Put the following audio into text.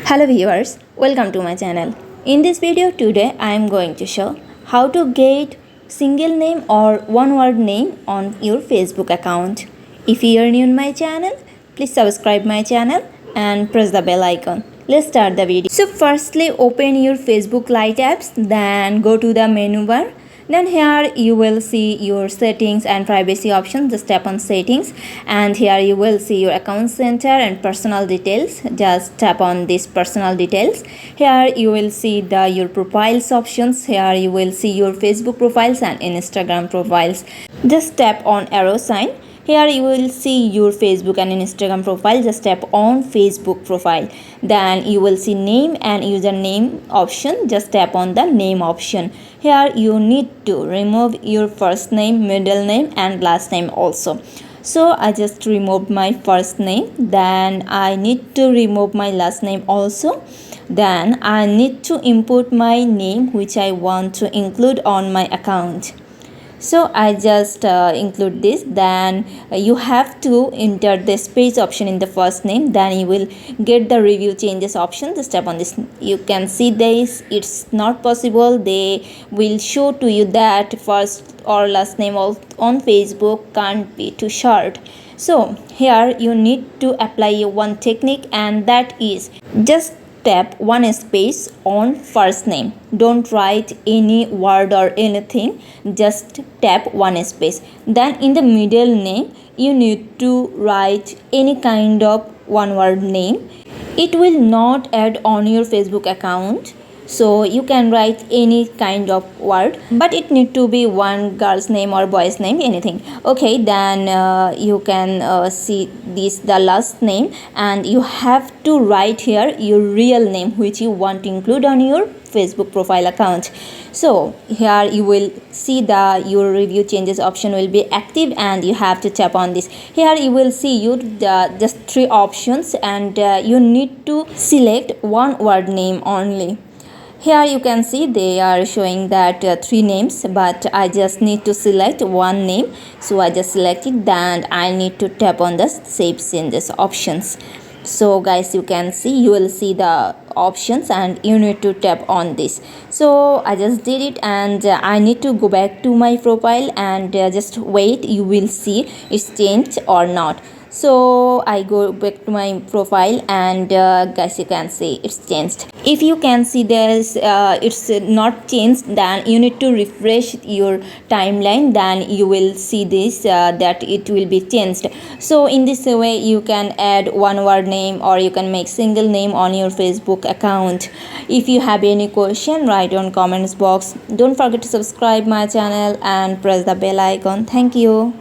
Hello viewers, welcome to my channel. In this video today I am going to show how to get single name or one word name on your Facebook account. If you are new in my channel, please subscribe my channel and press the bell icon. Let's start the video. So firstly open your Facebook Lite apps, then go to the menu bar. Then here you will see your settings and privacy options. Just tap on settings, and here you will see your account center and personal details. Just tap on this personal details. Here you will see your profiles options. Here you will see your Facebook profiles and Instagram profiles. Just tap on arrow sign. Here you will see your Facebook and Instagram profile. Just tap on Facebook profile. Then you will see name and username option. Just tap on the name option. Here you need to remove your first name, middle name and last name also. So I just removed my first name. Then I need to remove my last name also. Then I need to input my name which I want to include on my account. So I just include this. Then you have to enter the space option in the first name. Then you will get the review changes option. Just tap on this. You can see this, it's not possible. They will show to you that first or last name on Facebook can't be too short. So here you need to apply one technique, and that is just tap one space on first name. Don't write any word or anything, just tap one space. Then in the middle name you need to write any kind of one word name. It will not add on your Facebook account, so you can write any kind of word, but it need to be one girl's name or boy's name, anything. Okay, then you can see this, the last name, and you have to write here your real name which you want to include on your Facebook profile account. So here you will see your review changes option will be active, and you have to tap on this. Here you will see just three options, and you need to select one word name only. Here you can see they are showing that three names, but I just need to select one name. So I just select it. Then I need to tap on the save changes options. So guys, you can see, you will see the options and you need to tap on this. So I just did it, and I need to go back to my profile and just wait. You will see it's changed or not. So I go back to my profile, and guys, you can see it's changed. If you can see there's it's not changed, then you need to refresh your timeline. Then you will see this that it will be changed. So in this way you can add one word name, or you can make single name on your Facebook account. If you have any question, write on comments box. Don't forget to subscribe my channel and press the bell icon. Thank you.